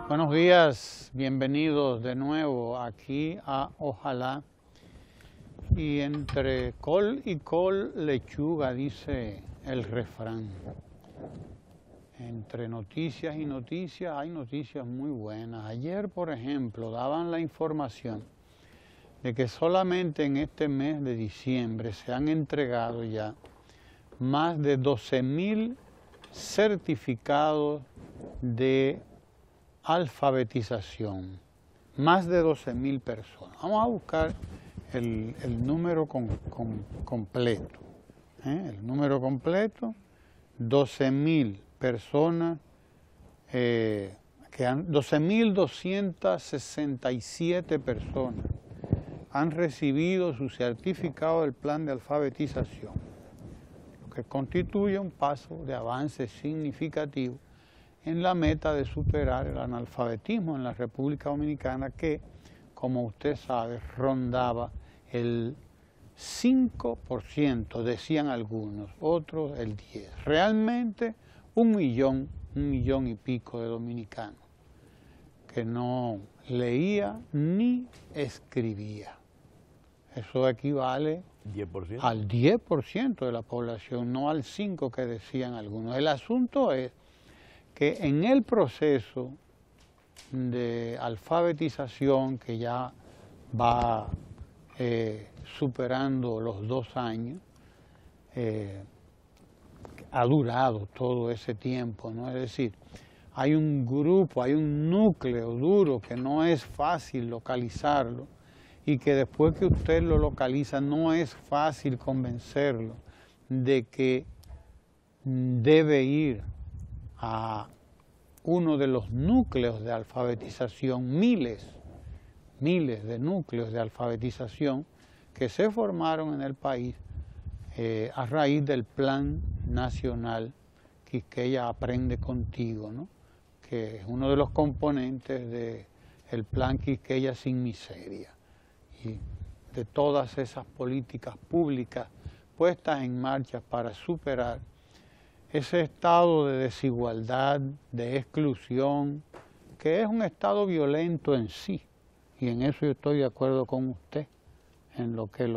Buenos días, bienvenidos de nuevo aquí a Ojalá. Y entre col y col, lechuga, dice el refrán. Entre noticias y noticias hay noticias muy buenas. Ayer, por ejemplo, daban la información de que solamente en este mes de diciembre se han entregado ya más de 12.000 certificados de alfabetización, más de 12.000 personas. Vamos a buscar el número completo. El número completo, 12.000 personas, 12.267 personas han recibido su certificado del plan de alfabetización, lo que constituye un paso de avance significativo en la meta de superar el analfabetismo en la República Dominicana, que, como usted sabe, rondaba el 5%, decían algunos, otros el 10%. Realmente un millón y pico de dominicanos que no leía ni escribía. Eso equivale 10%. Al 10% de la población, no al 5% que decían algunos. El asunto es que en el proceso de alfabetización, que ya va superando los 2 años, ha durado todo ese tiempo, ¿no? Es decir, hay un grupo, hay un núcleo duro que no es fácil localizarlo y que después que usted lo localiza no es fácil convencerlo de que debe ir a uno de los núcleos de alfabetización, miles de núcleos de alfabetización que se formaron en el país a raíz del Plan Nacional Quisqueya Aprende Contigo, ¿no? Que es uno de los componentes del Plan Quisqueya Sin Miseria y de todas esas políticas públicas puestas en marcha para superar ese estado de desigualdad, de exclusión, que es un estado violento en sí, y en eso yo estoy de acuerdo con usted, en lo que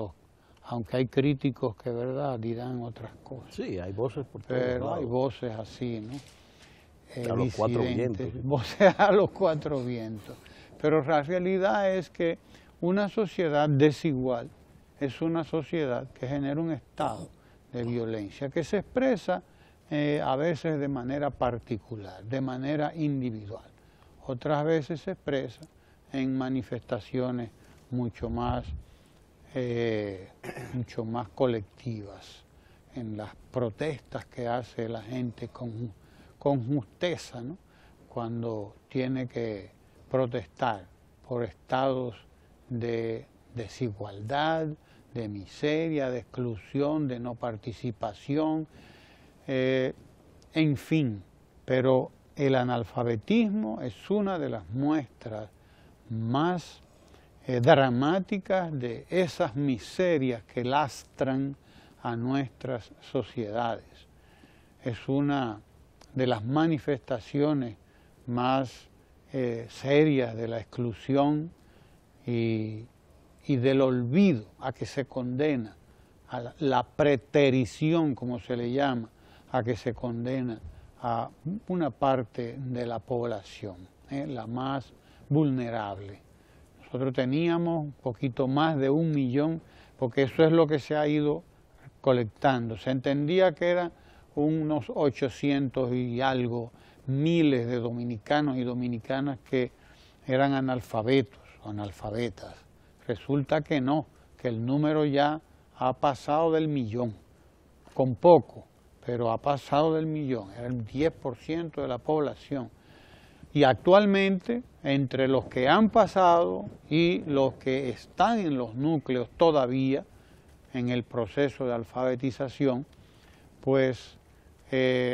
aunque hay críticos que, verdad, dirán otras cosas. Sí, hay voces por todos pero lados. hay voces así, ¿no? A los 4 vientos. Voces a los 4 vientos. Pero la realidad es que una sociedad desigual es una sociedad que genera un estado de violencia que se expresa a veces de manera particular, de manera individual. Otras veces se expresa en manifestaciones mucho más colectivas, en las protestas que hace la gente con justeza, ¿no? Cuando tiene que protestar por estados de desigualdad, de miseria, de exclusión, de no participación, en fin, pero el analfabetismo es una de las muestras más dramáticas de esas miserias que lastran a nuestras sociedades. Es una de las manifestaciones más serias de la exclusión y del olvido a que se condena, a la preterición, como se le llama, a que se condena a una parte de la población, la más vulnerable. Nosotros teníamos un poquito más de 1 millón, porque eso es lo que se ha ido colectando. Se entendía que eran unos 800 y algo miles de dominicanos y dominicanas que eran analfabetos o analfabetas. Resulta que no, que el número ya ha pasado del millón, con poco, pero ha pasado del millón, era el 10% de la población. Y actualmente, entre los que han pasado y los que están en los núcleos todavía, en el proceso de alfabetización, pues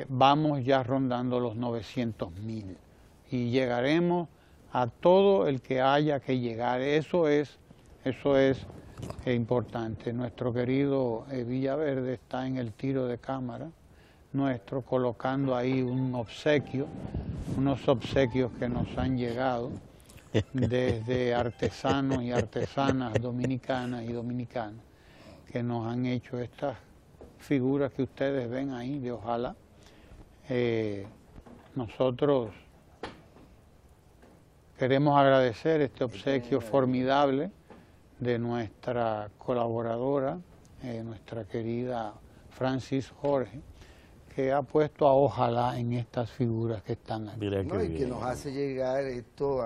vamos ya rondando los 900.000 y llegaremos a todo el que haya que llegar. Eso es importante. Nuestro querido Villaverde está en el tiro de cámara nuestro, colocando ahí unos obsequios que nos han llegado desde artesanos y artesanas dominicanas y dominicanos que nos han hecho estas figuras que ustedes ven ahí de Ojalá. Nosotros queremos agradecer este obsequio formidable de nuestra colaboradora, nuestra querida Francis Jorge, que ha puesto a Ojalá en estas figuras que están aquí. No, y que nos hace llegar esto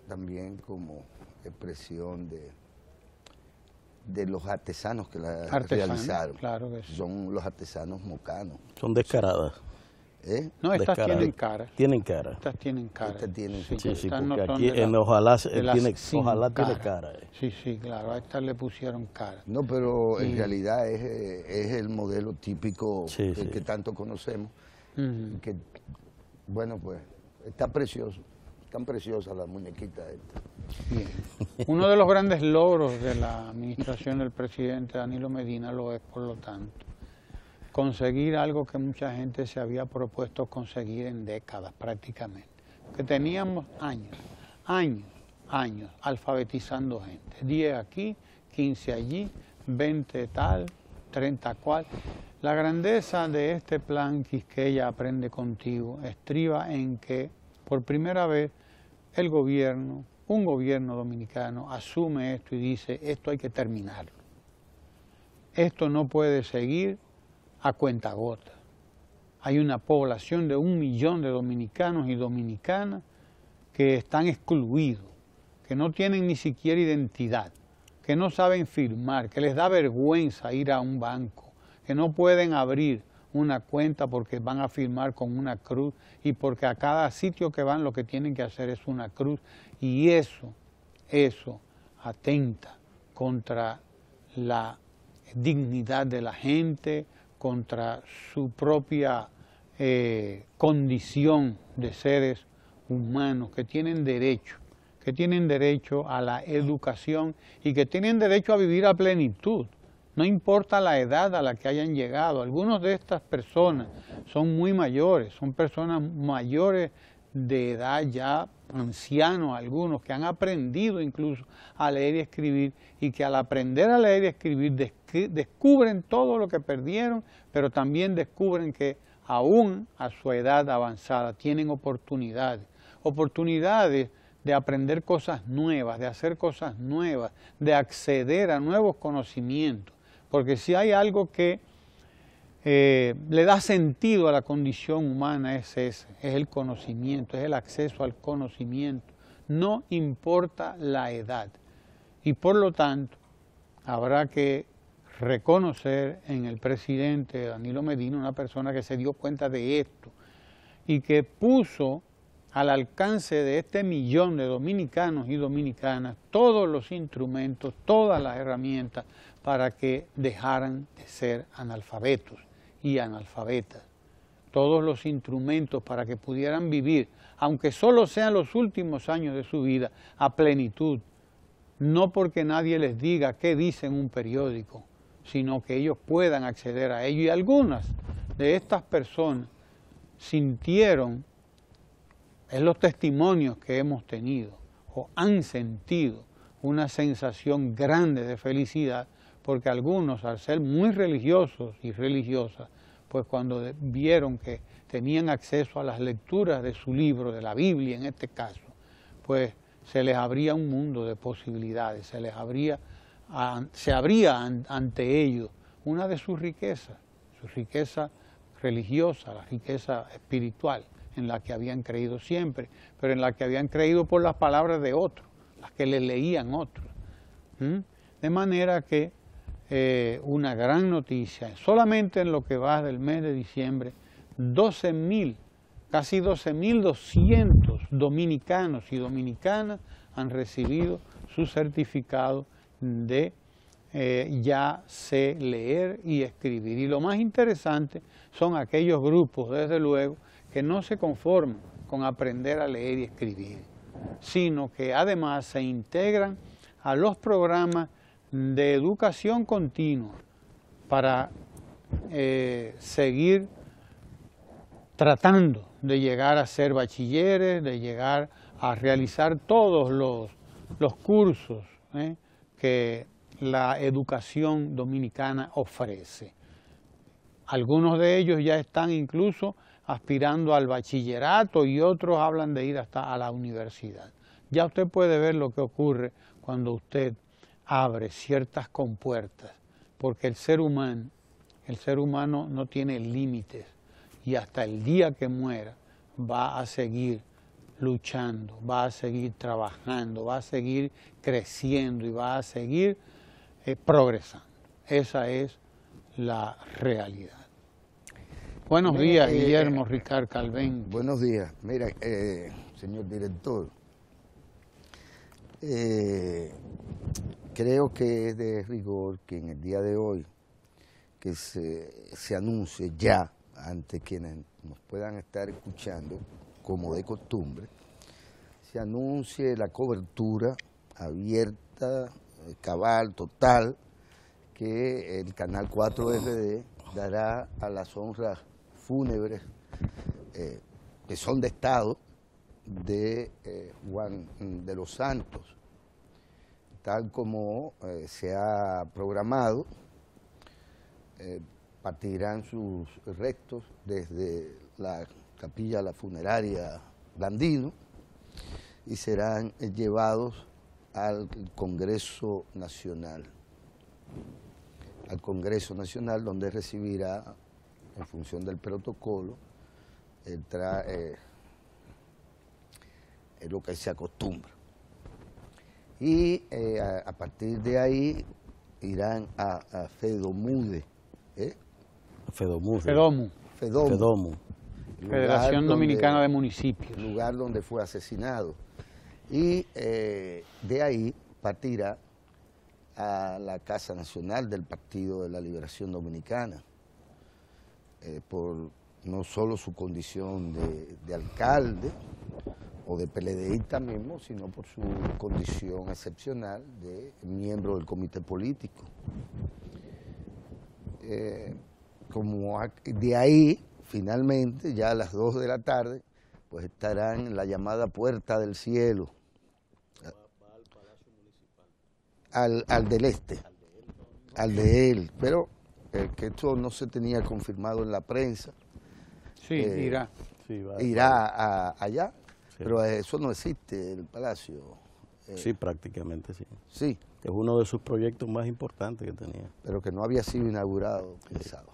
también como expresión de los artesanos que la realizaron. Claro que sí. Son los artesanos mocanos. Son descaradas. No, estas tienen cara. Tienen cara. Estas tienen cara. Estas tienen sí, estas porque no aquí en Ojalá tiene cara. Sí, claro, a estas le pusieron cara. No, pero en realidad es el modelo típico que tanto conocemos. Que, bueno, pues, está precioso. Están preciosas las muñequitas estas. Bien. Uno de los grandes logros de la administración del presidente Danilo Medina lo es, por lo tanto, conseguir algo que mucha gente se había propuesto conseguir en décadas prácticamente. Que teníamos años alfabetizando gente. 10 aquí, 15 allí, 20 tal, 30 cual. La grandeza de este plan Quisqueya Aprende Contigo estriba en que por primera vez un gobierno dominicano asume esto y dice, esto hay que terminarlo. Esto no puede seguir a cuentagotas. Hay una población de 1 millón de dominicanos y dominicanas que están excluidos, que no tienen ni siquiera identidad, que no saben firmar, que les da vergüenza ir a un banco, que no pueden abrir una cuenta porque van a firmar con una cruz y porque a cada sitio que van lo que tienen que hacer es una cruz, y eso atenta contra la dignidad de la gente, contra su propia condición de seres humanos que tienen derecho a la educación y que tienen derecho a vivir a plenitud. No importa la edad a la que hayan llegado. Algunos de estas personas son muy mayores, son personas mayores de edad ya, ancianos algunos, que han aprendido incluso a leer y escribir, y que al aprender a leer y escribir descubren todo lo que perdieron, pero también descubren que aún a su edad avanzada tienen oportunidades de aprender cosas nuevas, de hacer cosas nuevas, de acceder a nuevos conocimientos, porque si hay algo que le da sentido a la condición humana es el conocimiento, es el acceso al conocimiento, no importa la edad. Y por lo tanto, habrá que reconocer en el presidente Danilo Medina una persona que se dio cuenta de esto y que puso al alcance de este 1 millón de dominicanos y dominicanas todos los instrumentos, todas las herramientas para que dejaran de ser analfabetos y analfabetas. Todos los instrumentos para que pudieran vivir, aunque solo sean los últimos años de su vida, a plenitud. No porque nadie les diga qué dice en un periódico, sino que ellos puedan acceder a ello. Y algunas de estas personas sintieron, en los testimonios que hemos tenido, o han sentido una sensación grande de felicidad, porque algunos, al ser muy religiosos y religiosas, pues cuando vieron que tenían acceso a las lecturas de su libro, de la Biblia en este caso, pues se les abría un mundo de posibilidades, se abría ante ellos una de sus riquezas, su riqueza religiosa, la riqueza espiritual, en la que habían creído siempre, pero en la que habían creído por las palabras de otros, las que les leían otros. De manera que una gran noticia, solamente en lo que va del mes de diciembre, 12.000, casi 12.200 dominicanos y dominicanas han recibido su certificado de ya sé leer y escribir. Y lo más interesante son aquellos grupos, desde luego, que no se conforman con aprender a leer y escribir, sino que además se integran a los programas de educación continua para seguir tratando de llegar a ser bachilleres, de llegar a realizar todos los cursos que la educación dominicana ofrece. Algunos de ellos ya están incluso aspirando al bachillerato y otros hablan de ir hasta a la universidad. Ya usted puede ver lo que ocurre cuando usted abre ciertas compuertas, porque el ser humano no tiene límites y hasta el día que muera va a seguir luchando, va a seguir trabajando, va a seguir creciendo y va a seguir progresando. Esa es la realidad. Buenos días, Guillermo Ricard Calvén. Buenos días. Mira, señor director, creo que es de rigor que en el día de hoy que se anuncie ya, ante quienes nos puedan estar escuchando, como de costumbre, se anuncie la cobertura abierta, cabal, total, que el Canal 4 RD dará a las honras fúnebres que son de Estado de Juan de los Santos, tal como se ha programado. Partirán sus restos desde la capilla, la funeraria Blandino, y serán llevados al Congreso Nacional. Al Congreso Nacional, donde recibirá, en función del protocolo, lo que se acostumbra. Y a partir de ahí irán a Fedomude. Fedomu. Federación Dominicana de Municipios. Lugar donde fue asesinado. Y de ahí partirá a la Casa Nacional del Partido de la Liberación Dominicana, por no solo su condición de alcalde o de PLDista mismo, sino por su condición excepcional de miembro del comité político. Como de ahí, finalmente, ya a las 2 de la tarde, pues estarán en la llamada Puerta del Cielo, al del Este, al de él, pero que esto no se tenía confirmado en la prensa. Sí, irá. Sí, irá allá, sí. Pero eso no existe, el Palacio. Sí, prácticamente sí. Sí. Es uno de sus proyectos más importantes que tenía. Pero que no había sido inaugurado, pensaba.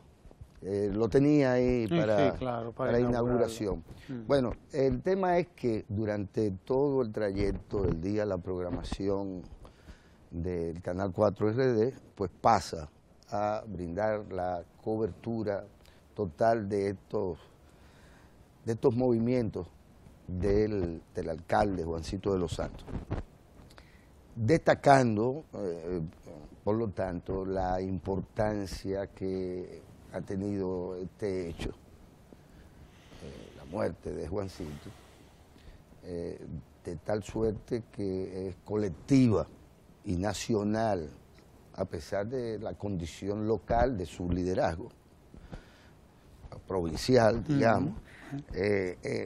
Lo tenía ahí para, sí, claro, para inauguración. Bueno, el tema es que durante todo el trayecto del día, la programación del Canal 4 RD, pues pasa a brindar la cobertura total de estos movimientos del alcalde Juancito de los Santos. Destacando, por lo tanto, la importancia que ha tenido este hecho, la muerte de Juancito, de tal suerte que es colectiva y nacional, a pesar de la condición local de su liderazgo, provincial, digamos,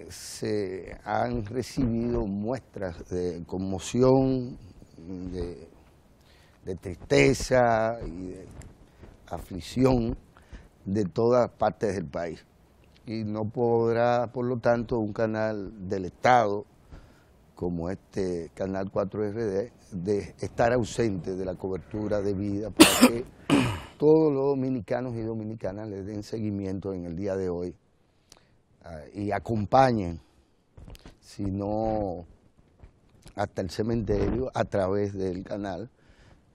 se han recibido muestras de conmoción, de tristeza y de aflicción de todas partes del país. Y no podrá, por lo tanto, un canal del Estado como este Canal 4 RD de estar ausente de la cobertura debida para que todos los dominicanos y dominicanas le den seguimiento en el día de hoy y acompañen, si no hasta el cementerio, a través del canal,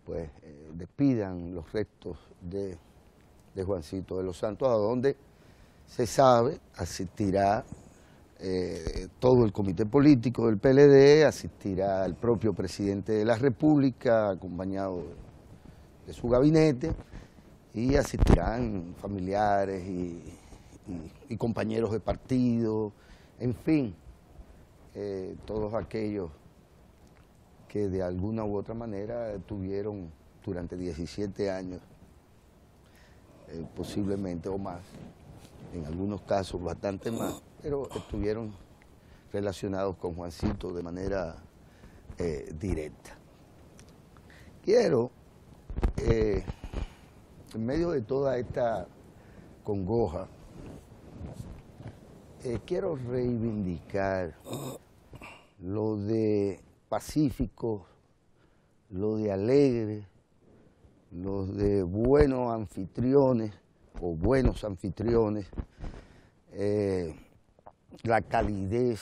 pues despidan los restos de Juancito de los Santos, a donde se sabe asistirá todo el comité político del PLD, asistirá el propio presidente de la República, acompañado su gabinete y asistirán familiares y compañeros de partido, en fin, todos aquellos que de alguna u otra manera tuvieron durante 17 años, posiblemente o más, en algunos casos bastante más, pero estuvieron relacionados con Juancito de manera directa. Quiero, en medio de toda esta congoja, quiero reivindicar lo de pacífico, lo de alegre, lo de buenos anfitriones o buenos anfitriones, la calidez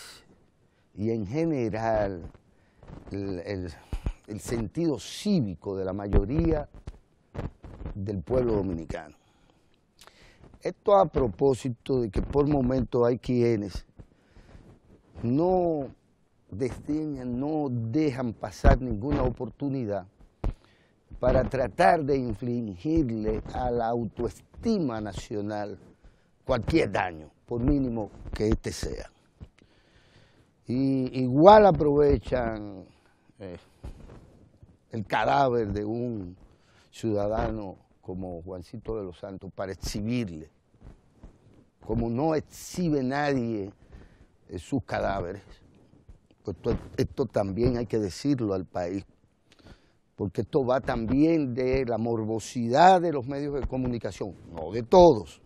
y en general el sentido cívico de la mayoría del pueblo dominicano. Esto a propósito de que por momentos hay quienes no desdeñan, no dejan pasar ninguna oportunidad para tratar de infligirle a la autoestima nacional cualquier daño, por mínimo que éste sea. Y igual aprovechan el cadáver de un ciudadano como Juancito de los Santos para exhibirle, como no exhibe nadie sus cadáveres. Pues esto también hay que decirlo al país, porque esto va también de la morbosidad de los medios de comunicación, no de todos,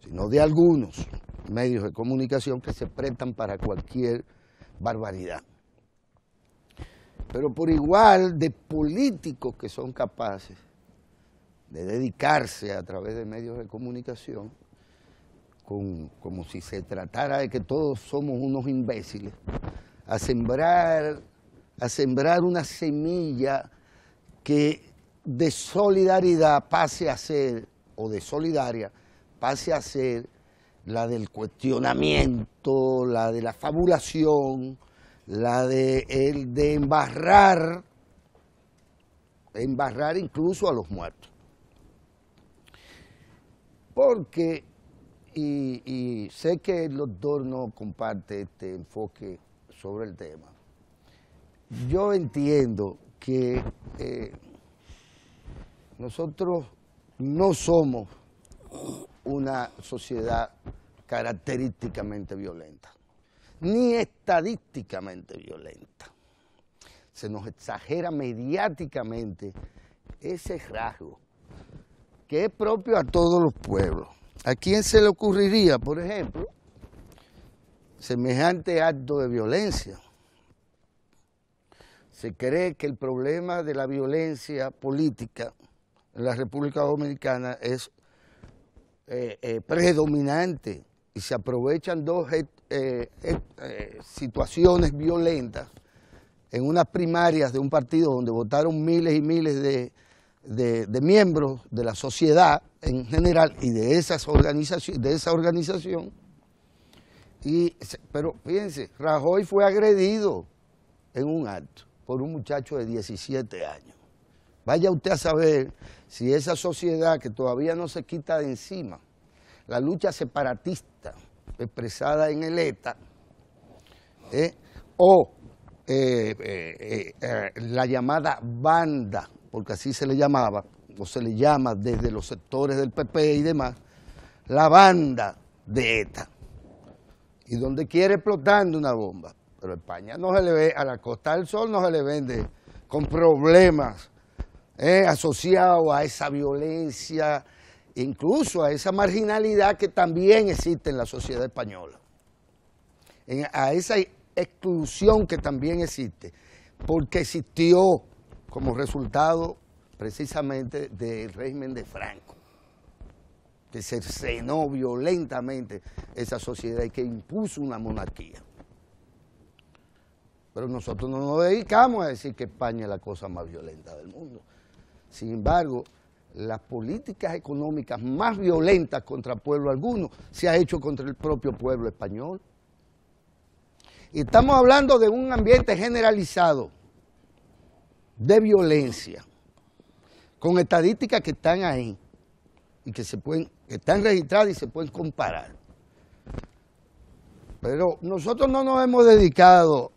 sino de algunos medios de comunicación que se prestan para cualquier barbaridad. Pero por igual de políticos que son capaces de dedicarse a través de medios de comunicación, como si se tratara de que todos somos unos imbéciles, a sembrar una semilla que de solidaridad pase a ser, o de solidaria, pase a ser la del cuestionamiento, la de la fabulación, la de embarrar incluso a los muertos. Porque, y sé que el doctor no comparte este enfoque sobre el tema, yo entiendo que nosotros no somos una sociedad característicamente violenta, ni estadísticamente violenta. Se nos exagera mediáticamente ese rasgo que es propio a todos los pueblos. ¿A quién se le ocurriría, por ejemplo, semejante acto de violencia? Se cree que el problema de la violencia política en la República Dominicana es predominante y se aprovechan dos situaciones violentas en unas primarias de un partido donde votaron miles y miles de miembros de la sociedad en general y de esa organización. Pero fíjense, Rajoy fue agredido en un acto por un muchacho de 17 años. Vaya usted a saber si esa sociedad que todavía no se quita de encima, la lucha separatista expresada en el ETA, la llamada banda, porque así se le llamaba, o se le llama desde los sectores del PP y demás, la banda de ETA. Y donde quiere explotando una bomba. Pero España no se le ve, a la Costa del Sol no se le vende con problemas asociados a esa violencia, incluso a esa marginalidad que también existe en la sociedad española, a esa exclusión que también existe, porque existió como resultado precisamente del régimen de Franco, que cercenó violentamente esa sociedad y que impuso una monarquía. Pero nosotros no nos dedicamos a decir que España es la cosa más violenta del mundo. Sin embargo, las políticas económicas más violentas contra pueblo alguno se ha hecho contra el propio pueblo español. Y estamos hablando de un ambiente generalizado de violencia, con estadísticas que están ahí y que están registradas y se pueden comparar. Pero nosotros no nos hemos dedicado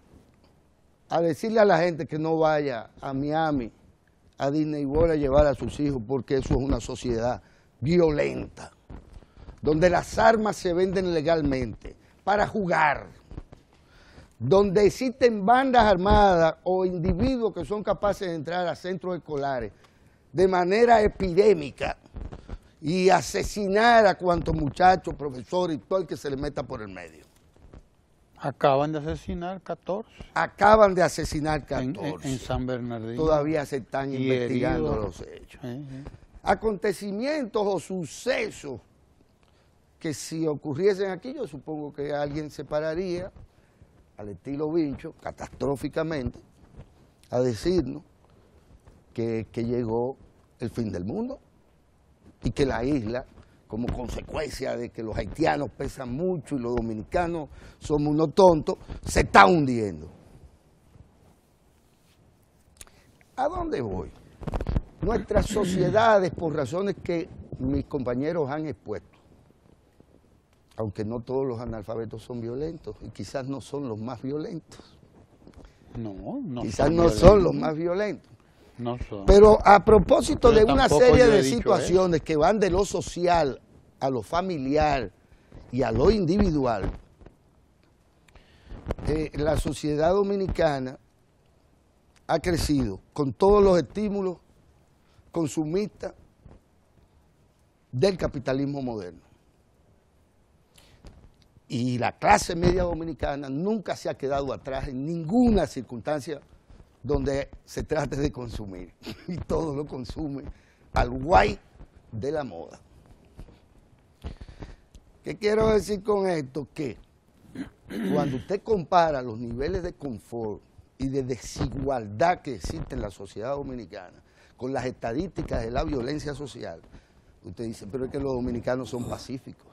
a decirle a la gente que no vaya a Miami, a Disney World a llevar a sus hijos, porque eso es una sociedad violenta, donde las armas se venden legalmente para jugar, donde existen bandas armadas o individuos que son capaces de entrar a centros escolares de manera epidémica y asesinar a cuantos muchachos, profesores y todo el que se le meta por el medio. Acaban de asesinar 14. Acaban de asesinar 14. En San Bernardino. Todavía se están investigando los hechos. Acontecimientos o sucesos que si ocurriesen aquí, yo supongo que alguien se pararía al estilo Vincho, catastróficamente, a decirnos que llegó el fin del mundo y que la isla, como consecuencia de que los haitianos pesan mucho y los dominicanos somos unos tontos, se está hundiendo. ¿A dónde voy? Nuestras sociedades, por razones que mis compañeros han expuesto, aunque no todos los analfabetos son violentos, y quizás no son los más violentos. Quizás no son los más violentos. No son. Pero a propósito de una serie de situaciones que van de lo social a lo familiar y a lo individual, la sociedad dominicana ha crecido con todos los estímulos consumistas del capitalismo moderno. Y la clase media dominicana nunca se ha quedado atrás en ninguna circunstancia donde se trate de consumir. Y todo lo consume al guay de la moda. ¿Qué quiero decir con esto? Que cuando usted compara los niveles de confort y de desigualdad que existe en la sociedad dominicana con las estadísticas de la violencia social, usted dice, pero es que los dominicanos son pacíficos.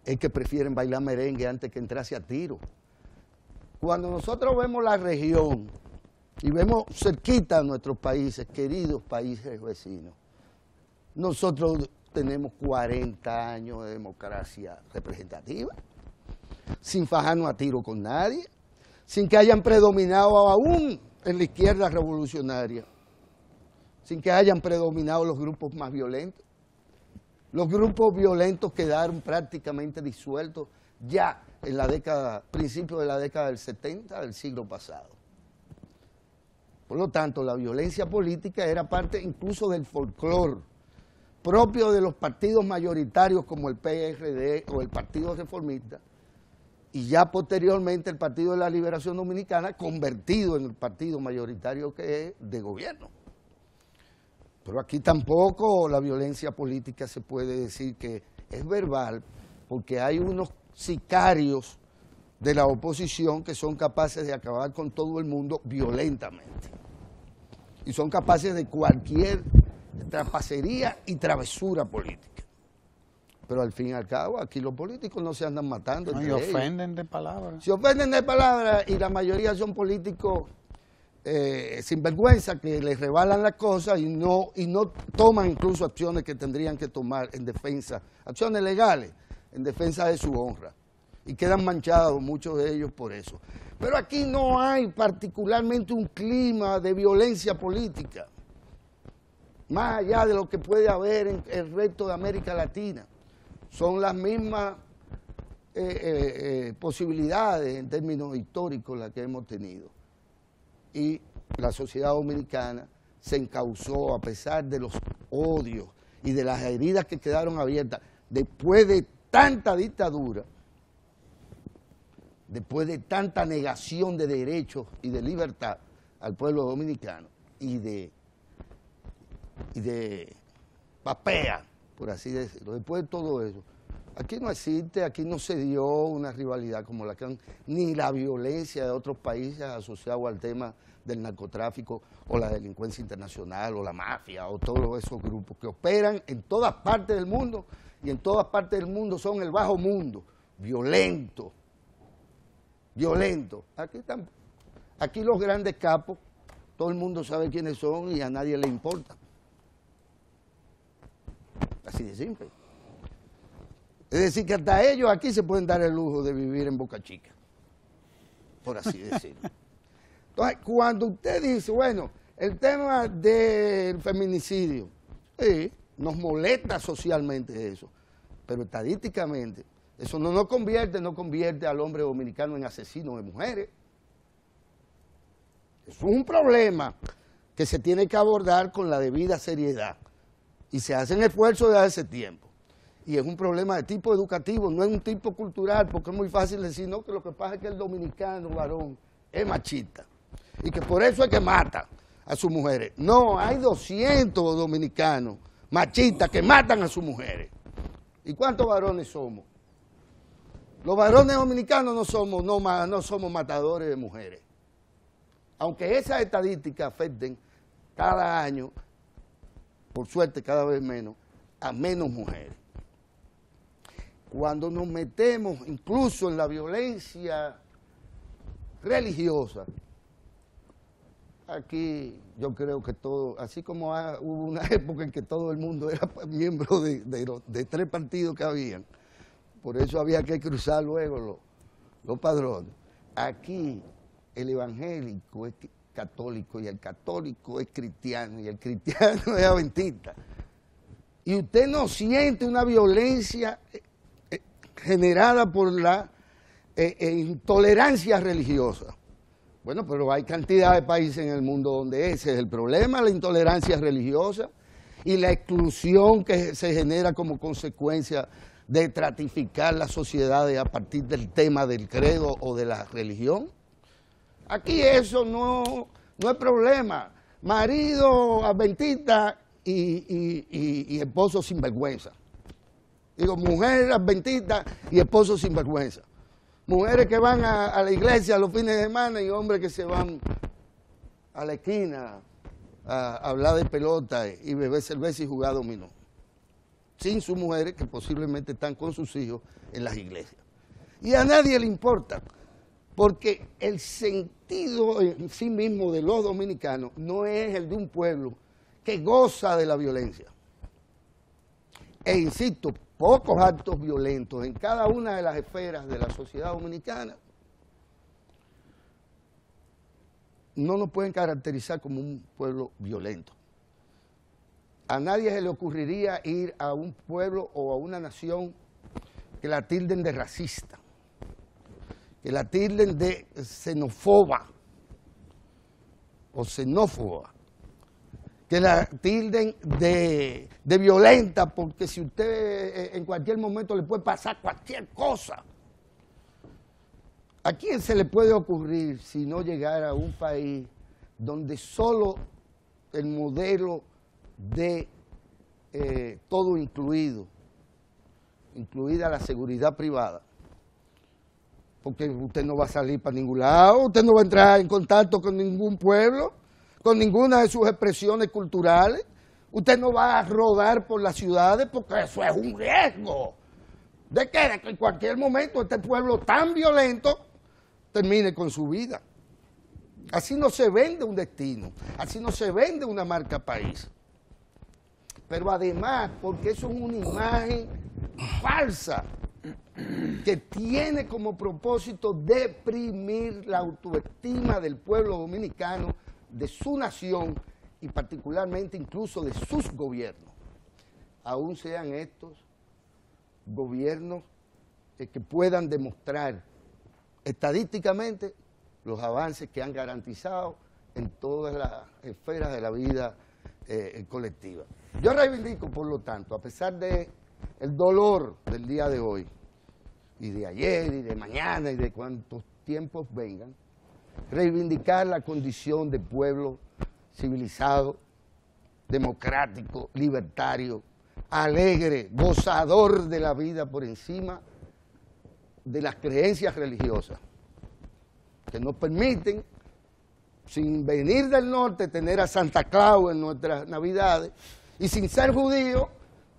Es que prefieren bailar merengue antes que entrarse a tiro. Cuando nosotros vemos la región y vemos cerquita a nuestros países, queridos países vecinos, nosotros tenemos 40 años de democracia representativa, sin fajarnos a tiro con nadie, sin que hayan predominado aún en la izquierda revolucionaria, sin que hayan predominado los grupos más violentos. Los grupos violentos quedaron prácticamente disueltos ya en la década, principios de la década del 70 del siglo pasado. Por lo tanto, la violencia política era parte incluso del folclore propio de los partidos mayoritarios como el PRD o el Partido Reformista, y ya posteriormente el Partido de la Liberación Dominicana, convertido en el partido mayoritario que es de gobierno. Pero aquí tampoco la violencia política se puede decir que es verbal, porque hay unos sicarios de la oposición que son capaces de acabar con todo el mundo violentamente. Y son capaces de cualquier trapacería y travesura política. Pero al fin y al cabo, aquí los políticos no se andan matando. No, y ofenden de palabras. Se ofenden de palabras y la mayoría son políticos sinvergüenza que les rebalan las cosas y no toman incluso acciones que tendrían que tomar en defensa, acciones legales en defensa de su honra, y quedan manchados muchos de ellos por eso. Pero aquí no hay particularmente un clima de violencia política, más allá de lo que puede haber en el resto de América Latina. Son las mismas posibilidades en términos históricos las que hemos tenido. Y la sociedad dominicana se encauzó a pesar de los odios y de las heridas que quedaron abiertas después de tanta dictadura, después de tanta negación de derechos y de libertad al pueblo dominicano y de papea, por así decirlo. Después de todo eso, aquí no existe, aquí no se dio una rivalidad como la que han, ni la violencia de otros países asociados al tema del narcotráfico o la delincuencia internacional o la mafia o todos esos grupos que operan en todas partes del mundo, y en todas partes del mundo son el bajo mundo, violento. Aquí los grandes capos, todo el mundo sabe quiénes son y a nadie le importa. Así de simple. Es decir, que hasta ellos aquí se pueden dar el lujo de vivir en Boca Chica, por así decirlo. Entonces, cuando usted dice, bueno, el tema del feminicidio, sí, nos molesta socialmente eso, pero estadísticamente, eso no nos convierte al hombre dominicano en asesino de mujeres. Eso es un problema que se tiene que abordar con la debida seriedad y se hacen esfuerzos desde hace tiempo. Y es un problema de tipo educativo, no es un tipo cultural, porque es muy fácil decir, no, que lo que pasa es que el dominicano varón es machista y que por eso es que mata a sus mujeres. No, hay 200 dominicanos machistas que matan a sus mujeres. ¿Y cuántos varones somos? Los varones dominicanos no somos matadores de mujeres. Aunque esas estadísticas afecten cada año, por suerte cada vez menos, a menos mujeres. Cuando nos metemos incluso en la violencia religiosa, aquí yo creo que todo, así como hubo una época en que todo el mundo era miembro de 3 partidos que habían, por eso había que cruzar luego los padrones. Aquí el evangélico es católico y el católico es cristiano y el cristiano es adventista. Y usted no siente una violencia generada por la intolerancia religiosa. Bueno, pero hay cantidad de países en el mundo donde ese es el problema, la intolerancia religiosa y la exclusión que se genera como consecuencia de estratificar las sociedades a partir del tema del credo o de la religión. Aquí eso no es problema. Marido adventista y esposo sinvergüenza. Digo, mujer adventista y esposo sinvergüenza. Mujeres que van a la iglesia los fines de semana y hombres que se van a la esquina a hablar de pelota y beber cerveza y jugar dominó. Sin sus mujeres que posiblemente están con sus hijos en las iglesias. Y a nadie le importa, porque el sentido en sí mismo de los dominicanos no es el de un pueblo que goza de la violencia. E insisto, pocos actos violentos en cada una de las esferas de la sociedad dominicana no nos pueden caracterizar como un pueblo violento. A nadie se le ocurriría ir a un pueblo o a una nación que la tilden de racista, que la tilden de xenofoba o xenófoba, que la tilden de violenta, porque si usted en cualquier momento le puede pasar cualquier cosa. ¿A quién se le puede ocurrir si no llegar a un país donde solo el modelo de todo incluido, incluida la seguridad privada, porque usted no va a salir para ningún lado, usted no va a entrar en contacto con ningún pueblo, con ninguna de sus expresiones culturales, usted no va a rodar por las ciudades porque eso es un riesgo. ¿De qué? De que en cualquier momento este pueblo tan violento termine con su vida. Así no se vende un destino, así no se vende una marca país. Pero además, porque eso es una imagen falsa que tiene como propósito deprimir la autoestima del pueblo dominicano, de su nación y particularmente incluso de sus gobiernos, aún sean estos gobiernos que puedan demostrar estadísticamente los avances que han garantizado en todas las esferas de la vida colectiva. Yo reivindico, por lo tanto, a pesar de el dolor del día de hoy y de ayer y de mañana y de cuantos tiempos vengan, reivindicar la condición de pueblo civilizado, democrático, libertario, alegre, gozador de la vida por encima de las creencias religiosas que nos permiten, sin venir del norte, tener a Santa Claus en nuestras navidades y sin ser judío,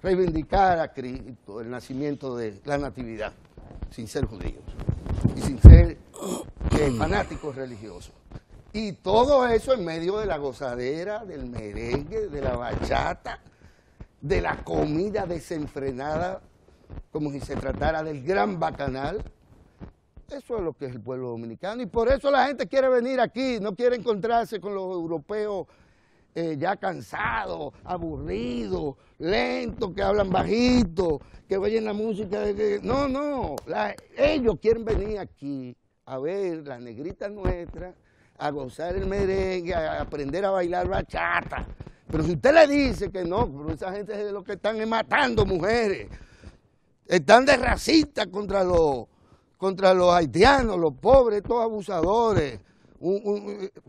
reivindicar a Cristo, el nacimiento de la natividad, sin ser judíos y sin ser fanáticos religiosos. Y todo eso en medio de la gozadera, del merengue, de la bachata, de la comida desenfrenada, como si se tratara del gran bacanal. Eso es lo que es el pueblo dominicano, y por eso la gente quiere venir aquí, no quiere encontrarse con los europeos ya cansados, aburridos, lentos, que hablan bajito, que oyen la música. No, ellos quieren venir aquí a ver las negritas nuestras, a gozar el merengue, a aprender a bailar bachata. Pero si usted le dice que no, pero esa gente es de lo que están matando mujeres, están de racistas contra los haitianos, los pobres, estos abusadores,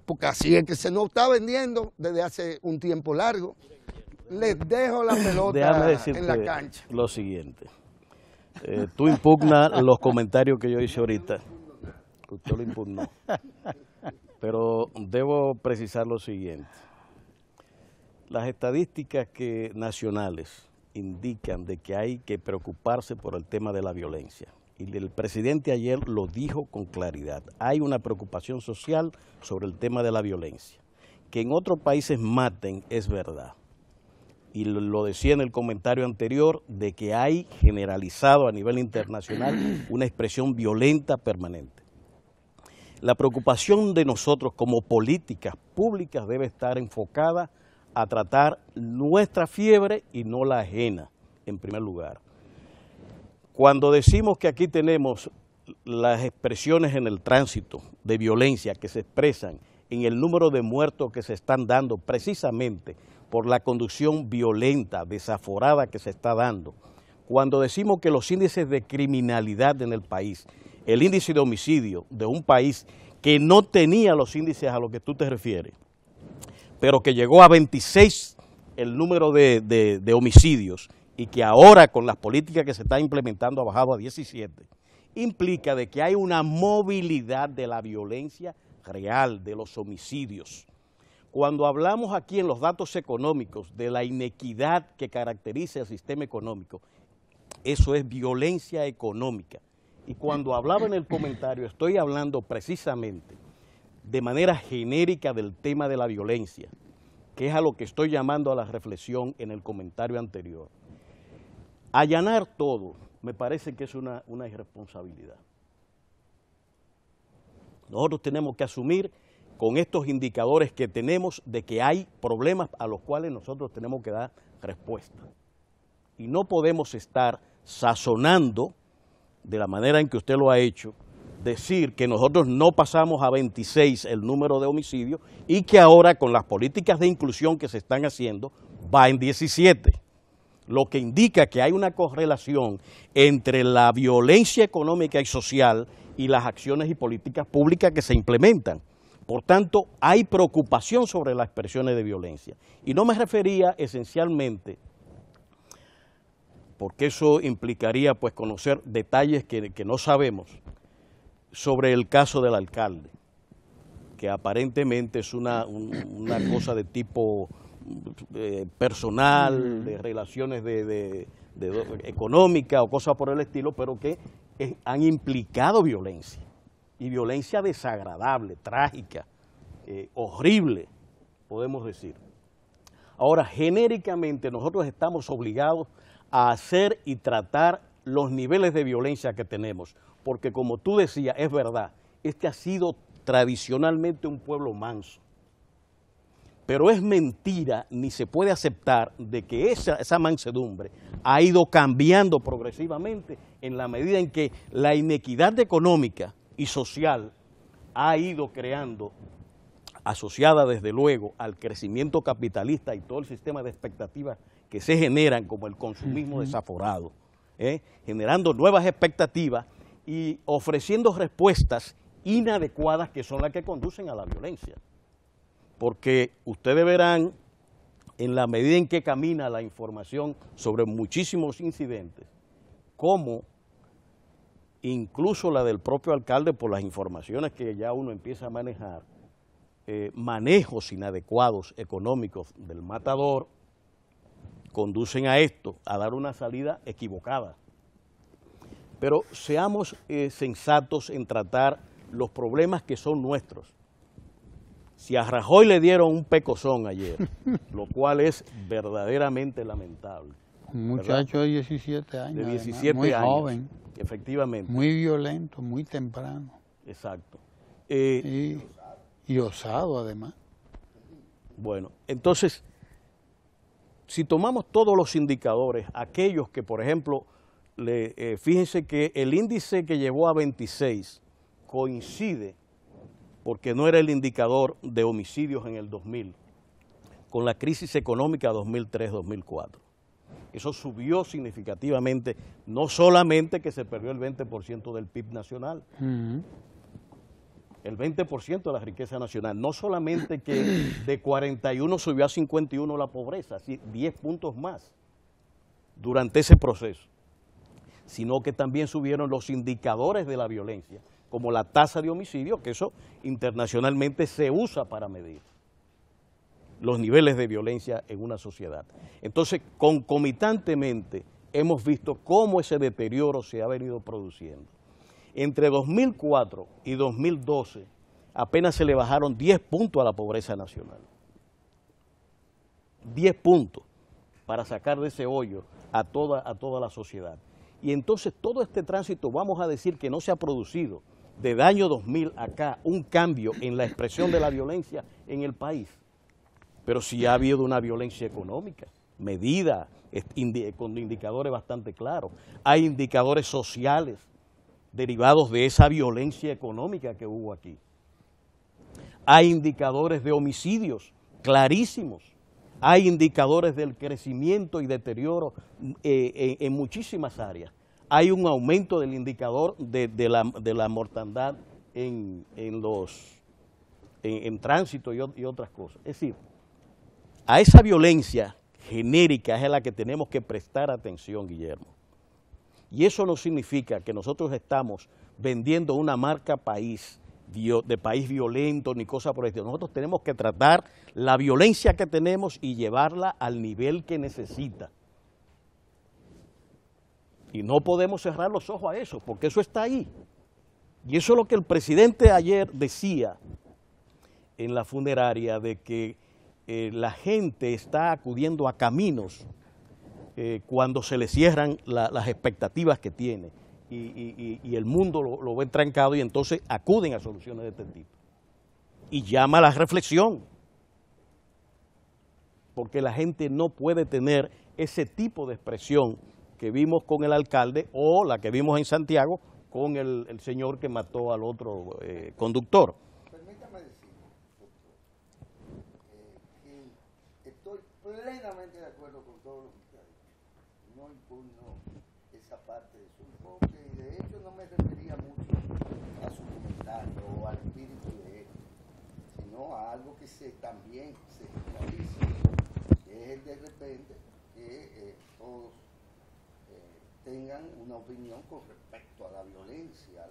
porque así es que se nos está vendiendo desde hace un tiempo largo. Les dejo la pelota en la cancha. Lo siguiente, tú impugnas los comentarios que yo hice ahorita, usted lo impugnó, pero debo precisar lo siguiente. Las estadísticas nacionales indican de que hay que preocuparse por el tema de la violencia. Y el presidente ayer lo dijo con claridad. Hay una preocupación social sobre el tema de la violencia. Que en otros países maten es verdad. Y lo decía en el comentario anterior de que hay generalizado a nivel internacional una expresión violenta permanente. La preocupación de nosotros como políticas públicas debe estar enfocada a tratar nuestra fiebre y no la ajena, en primer lugar. Cuando decimos que aquí tenemos las expresiones en el tránsito de violencia que se expresan en el número de muertos que se están dando precisamente por la conducción violenta, desaforada que se está dando, cuando decimos que los índices de criminalidad en el país, el índice de homicidio de un país que no tenía los índices a los que tú te refieres, pero que llegó a 26 el número de homicidios, y que ahora con las políticas que se están implementando ha bajado a 17, implica de que hay una movilidad de la violencia real, de los homicidios. Cuando hablamos aquí en los datos económicos de la inequidad que caracteriza el sistema económico, eso es violencia económica. Y cuando hablaba en el comentario, estoy hablando precisamente de manera genérica del tema de la violencia, que es a lo que estoy llamando a la reflexión en el comentario anterior. Allanar todo me parece que es una irresponsabilidad. Nosotros tenemos que asumir con estos indicadores que tenemos de que hay problemas a los cuales nosotros tenemos que dar respuesta. Y no podemos estar sazonando, de la manera en que usted lo ha hecho, decir que nosotros no pasamos a 26 el número de homicidios y que ahora con las políticas de inclusión que se están haciendo va en 17. Lo que indica que hay una correlación entre la violencia económica y social y las acciones y políticas públicas que se implementan. Por tanto, hay preocupación sobre las expresiones de violencia. Y no me refería esencialmente, porque eso implicaría pues conocer detalles que no sabemos, sobre el caso del alcalde, que aparentemente es una cosa de tipo personal, de relaciones económicas o cosas por el estilo, pero que han implicado violencia, y violencia desagradable, trágica, horrible, podemos decir. Ahora, genéricamente nosotros estamos obligados a hacer y tratar los niveles de violencia que tenemos, porque como tú decías, es verdad, este ha sido tradicionalmente un pueblo manso. Pero es mentira, ni se puede aceptar de que esa mansedumbre ha ido cambiando progresivamente en la medida en que la inequidad económica y social ha ido creando, asociada desde luego al crecimiento capitalista y todo el sistema de expectativas que se generan, como el consumismo desaforado, generando nuevas expectativas y ofreciendo respuestas inadecuadas que son las que conducen a la violencia. Porque ustedes verán, en la medida en que camina la información sobre muchísimos incidentes, cómo incluso la del propio alcalde, por las informaciones que ya uno empieza a manejar, manejos inadecuados económicos del matador, conducen a esto, a dar una salida equivocada. Pero seamos sensatos en tratar los problemas que son nuestros, Si a Rajoy le dieron un pecozón ayer, lo cual es verdaderamente lamentable. Un muchacho de 17 años, de 17 muy años, joven, efectivamente. muy violento, muy temprano. Exacto. Y osado además. Bueno, entonces, si tomamos todos los indicadores, aquellos que, por ejemplo, fíjense que el índice que llevó a 26 coincide, porque no era el indicador de homicidios en el 2000, con la crisis económica 2003-2004. Eso subió significativamente, no solamente que se perdió el 20% del PIB nacional, el 20% de la riqueza nacional, no solamente que de 41 subió a 51 la pobreza, así 10 puntos más durante ese proceso, sino que también subieron los indicadores de la violencia, como la tasa de homicidio, que eso internacionalmente se usa para medir los niveles de violencia en una sociedad. Entonces, concomitantemente, hemos visto cómo ese deterioro se ha venido produciendo. Entre 2004 y 2012, apenas se le bajaron 10 puntos a la pobreza nacional. 10 puntos para sacar de ese hoyo a toda la sociedad. Y entonces todo este tránsito, vamos a decir que no se ha producido desde el año 2000 acá un cambio en la expresión de la violencia en el país. Pero sí ha habido una violencia económica, medida, con indicadores bastante claros. Hay indicadores sociales derivados de esa violencia económica que hubo aquí. Hay indicadores de homicidios clarísimos. Hay indicadores del crecimiento y deterioro en muchísimas áreas. Hay un aumento del indicador de la mortandad en tránsito y otras cosas. Es decir, a esa violencia genérica es a la que tenemos que prestar atención, Guillermo. Y eso no significa que nosotros estamos vendiendo una marca país, de país violento ni cosa por el estilo. Nosotros tenemos que tratar la violencia que tenemos y llevarla al nivel que necesita. Y no podemos cerrar los ojos a eso, porque eso está ahí. Y eso es lo que el presidente ayer decía en la funeraria, de que la gente está acudiendo a caminos cuando se le cierran las expectativas que tiene y el mundo lo ve trancado, y entonces acuden a soluciones de este tipo. Y llama a la reflexión, porque la gente no puede tener ese tipo de expresión que vimos con el alcalde o la que vimos en Santiago con el señor que mató al otro conductor. Permítame decir, doctor, que estoy plenamente de acuerdo con todo lo que usted ha dicho. No impugno esa parte de su enfoque y de hecho no me refería mucho a su comentario o al espíritu de él, sino a algo que también se realiza, que es de repente que todos tengan una opinión con respecto a la violencia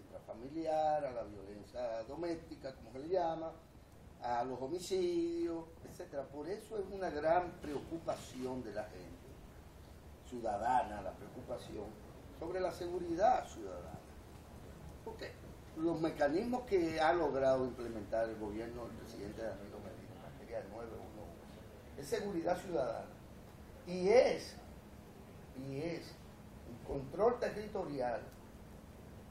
intrafamiliar, a la violencia doméstica, como se le llama, a los homicidios, etcétera. Por eso es una gran preocupación de la gente ciudadana, la preocupación sobre la seguridad ciudadana. Porque los mecanismos que ha logrado implementar el gobierno del presidente Danilo Medina en materia de 911 es seguridad ciudadana y es un control territorial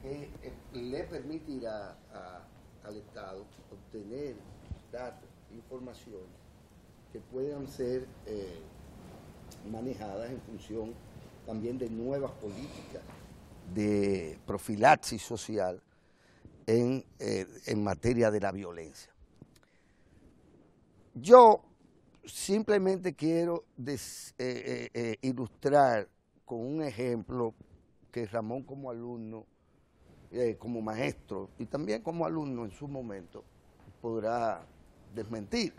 que le permitirá al Estado obtener datos, informaciones que puedan ser manejadas en función también de nuevas políticas de profilaxis social en materia de la violencia. Yo simplemente quiero ilustrar con un ejemplo que Ramón como alumno, como maestro y también como alumno en su momento podrá desmentir.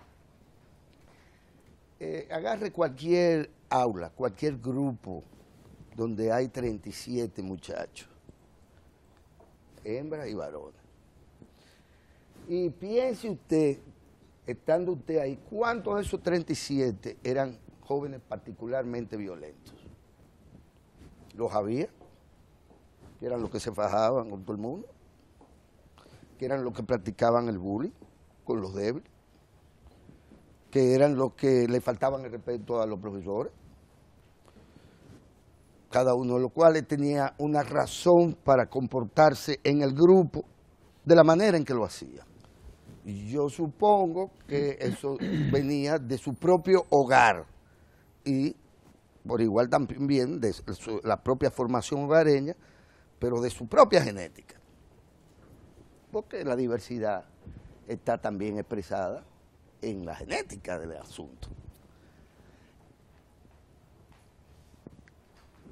Agarre cualquier aula, cualquier grupo donde hay 37 muchachos, hembras y varones, y piense usted, estando usted ahí, ¿cuántos de esos 37 eran jóvenes particularmente violentos? ¿Los había? Que eran los que se fajaban con todo el mundo, que eran los que practicaban el bullying, con los débiles, que eran los que le faltaban el respeto a los profesores, cada uno de los cuales tenía una razón para comportarse en el grupo de la manera en que lo hacía. Y yo supongo que eso venía de su propio hogar y por igual también de la propia formación hogareña, pero de su propia genética. Porque la diversidad está también expresada en la genética del asunto.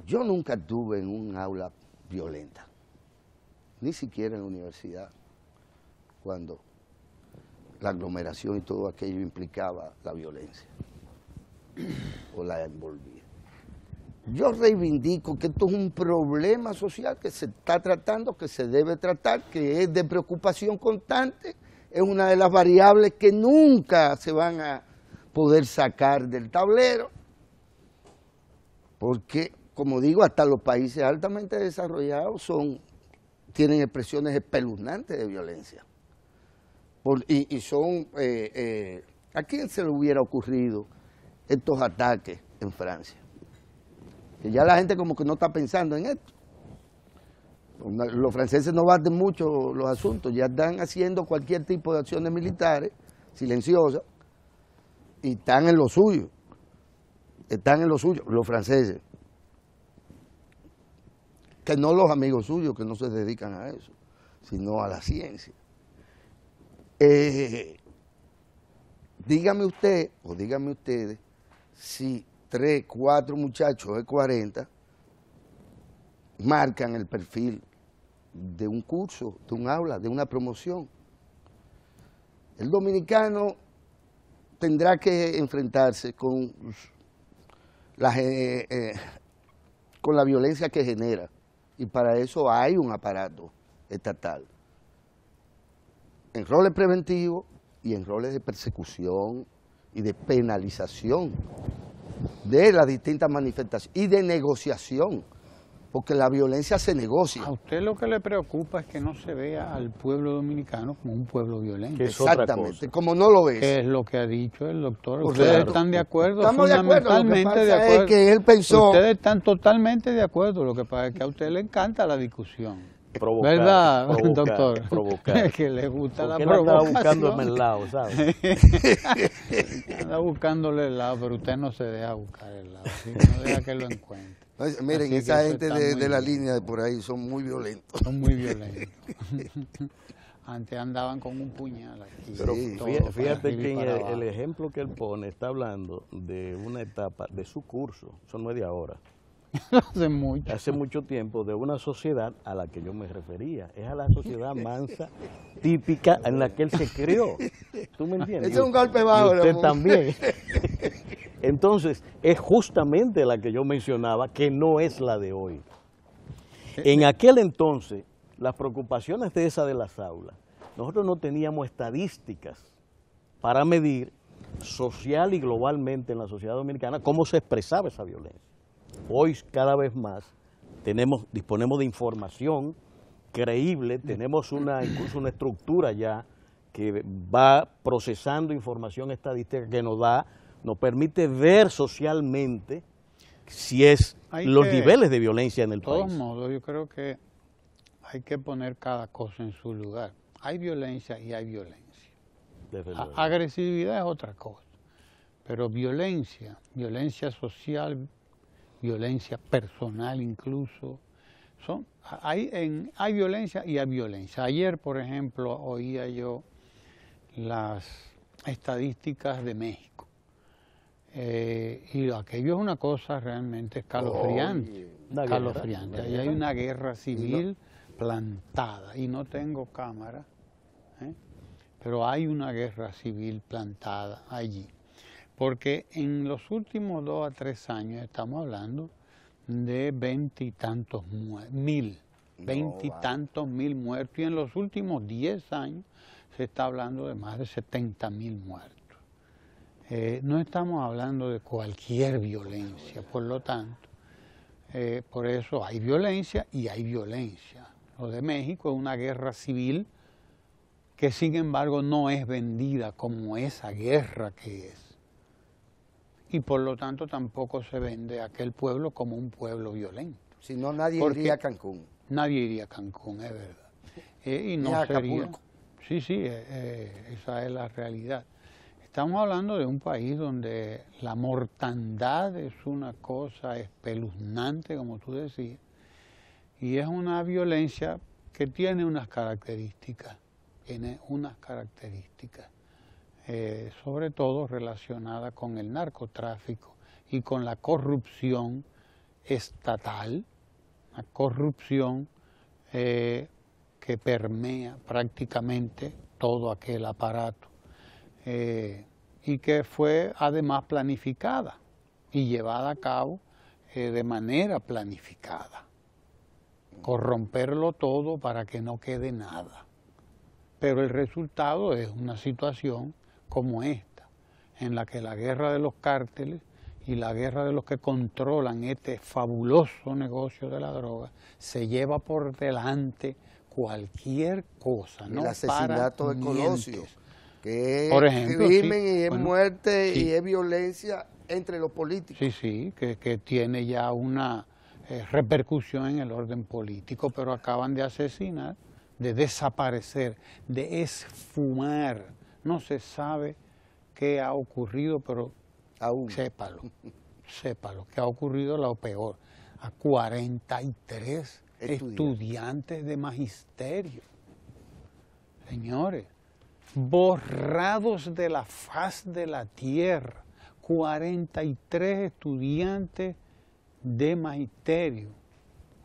Yo nunca estuve en un aula violenta, ni siquiera en la universidad, cuando la aglomeración y todo aquello implicaba la violencia o la envolvía. Yo reivindico que esto es un problema social que se está tratando, que se debe tratar, que es de preocupación constante, es una de las variables que nunca se van a poder sacar del tablero, porque, como digo, hasta los países altamente desarrollados tienen expresiones espeluznantes de violencia. Y son, ¿a quién se le hubiera ocurrido estos ataques en Francia? Que ya la gente como que no está pensando en esto. Los franceses no baten mucho los asuntos, ya están haciendo cualquier tipo de acciones militares silenciosas y están en lo suyo. Están en lo suyo, los franceses. Que no los amigos suyos que no se dedican a eso, sino a la ciencia. Dígame usted, o díganme ustedes, si 3, 4 muchachos de 40 marcan el perfil de un curso, de un aula, de una promoción. El dominicano tendrá que enfrentarse con la violencia que genera, y para eso hay un aparato estatal, en roles preventivos y en roles de persecución y de penalización de las distintas manifestaciones y de negociación, porque la violencia se negocia. A usted lo que le preocupa es que no se vea al pueblo dominicano como un pueblo violento. Exactamente, como no lo es. Que es lo que ha dicho el doctor. Pues Ustedes claro, están de acuerdo, estamos fundamentalmente de acuerdo. Es que él pensó... Ustedes están totalmente de acuerdo, lo que pasa es que a usted le encanta la discusión. Provocar, ¿verdad, provocar, doctor? Provocar. Que le gusta la provocación. Él andaba provocación. buscándome el lado, ¿sabes? Anda buscándole el lado, pero usted no se deja buscar el lado, ¿sí? No deja que lo encuentre. Miren, Así esa que gente de la línea de por ahí son muy violentos. Son muy violentos. Antes andaban con un puñal aquí. Pero Sí, fíjate que el ejemplo que él pone está hablando de una etapa de su curso, eso no es de ahora. Hace mucho. Hace mucho tiempo, de una sociedad a la que yo me refería. Es a la sociedad mansa, típica en la que él se crió. ¿Tú me entiendes? Ese es un golpe bajo. Y usted también. Entonces, es justamente la que yo mencionaba, que no es la de hoy. En aquel entonces, las preocupaciones de esa de las aulas, nosotros no teníamos estadísticas para medir social y globalmente en la sociedad dominicana cómo se expresaba esa violencia. Hoy cada vez más disponemos de información creíble, tenemos incluso una estructura ya que va procesando información estadística que nos permite ver socialmente si los niveles de violencia en el país. De todos modos, yo creo que hay que poner cada cosa en su lugar. Hay violencia y hay violencia. Agresividad es otra cosa, pero violencia social, violencia personal incluso, hay violencia y hay violencia. Ayer, por ejemplo, oía yo las estadísticas de México, y aquello es una cosa realmente escalofriante. Escalofriante. Ahí hay una guerra civil plantada, y no tengo cámara, pero hay una guerra civil plantada allí. Porque en los últimos 2 a 3 años estamos hablando de 20 y tantos mil muertos, y en los últimos 10 años se está hablando de más de 70.000 muertos. No estamos hablando de cualquier violencia, por lo tanto, por eso hay violencia y hay violencia. Lo de México es una guerra civil que sin embargo no es vendida como esa guerra que es. Y por lo tanto tampoco se vende a aquel pueblo como un pueblo violento. Si no, nadie iría a Cancún. Nadie iría a Cancún, es verdad. Y no sería... Sí, esa es la realidad. Estamos hablando de un país donde la mortandad es una cosa espeluznante, como tú decías, y es una violencia que tiene unas características, sobre todo relacionadas con el narcotráfico y con la corrupción estatal, la corrupción que permea prácticamente todo aquel aparato. Y que fue además planificada y llevada a cabo de manera planificada. Corromperlo todo para que no quede nada. Pero el resultado es una situación como esta, en la que la guerra de los cárteles y la guerra de los que controlan este fabuloso negocio de la droga se lleva por delante cualquier cosa. El asesinato de Colosio, que por es ejemplo, crimen y es muerte y es violencia entre los políticos. Sí, que tiene ya una repercusión en el orden político, pero acaban de asesinar, de desaparecer, de esfumar. No se sabe qué ha ocurrido, pero sépalo, que ha ocurrido lo peor. A 43 estudiantes de magisterio. Señores, borrados de la faz de la tierra, 43 estudiantes de magisterio,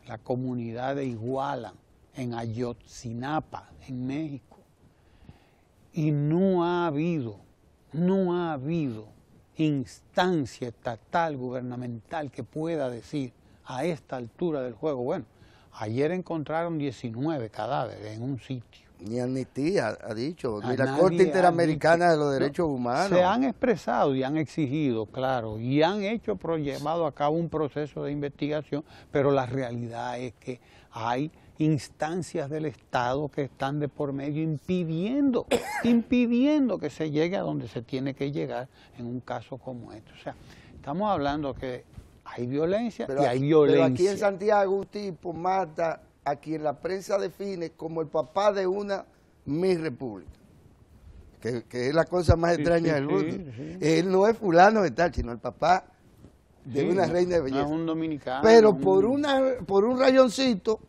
la comunidad de Iguala, en Ayotzinapa, en México. Y no ha habido instancia estatal, gubernamental, que pueda decir a esta altura del juego, bueno, ayer encontraron 19 cadáveres en un sitio. Ni Amnistía ha dicho, ni la Corte Interamericana de los Derechos Humanos. Se han expresado y han exigido, claro, y han llevado a cabo un proceso de investigación, pero la realidad es que hay instancias del Estado que están de por medio impidiendo que se llegue a donde se tiene que llegar en un caso como este. O sea, estamos hablando que hay violencia y hay violencia. Pero aquí en Santiago un tipo mata a quien la prensa define como el papá de una Miss República, que es la cosa más extraña del mundo. Él no es fulano de tal, sino el papá de una reina de belleza. No es un dominicano. Pero por un rayoncito,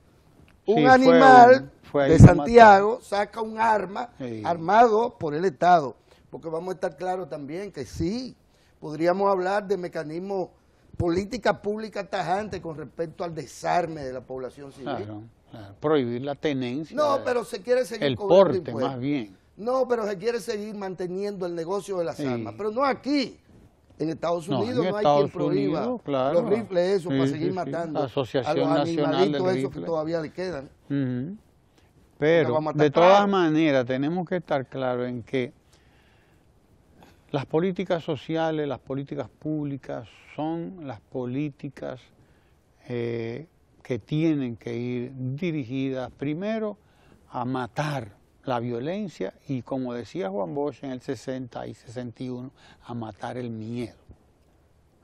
un animal de Santiago saca un arma armado por el Estado. Porque vamos a estar claros también que sí, podríamos hablar de mecanismos, política pública tajante con respecto al desarme de la población civil. Claro. Prohibir la tenencia. No, pero se quiere seguir el porte, más bien. No, pero se quiere seguir manteniendo el negocio de las armas. Pero no aquí. En Estados Unidos no hay quien prohíba los rifles esos para seguir matando a los animalitos esos que todavía le quedan. Pero de todas maneras tenemos que estar claros en que las políticas sociales, las políticas públicas son las políticas que tienen que ir dirigidas primero a matar la violencia y, como decía Juan Bosch en el 60 y 61, a matar el miedo.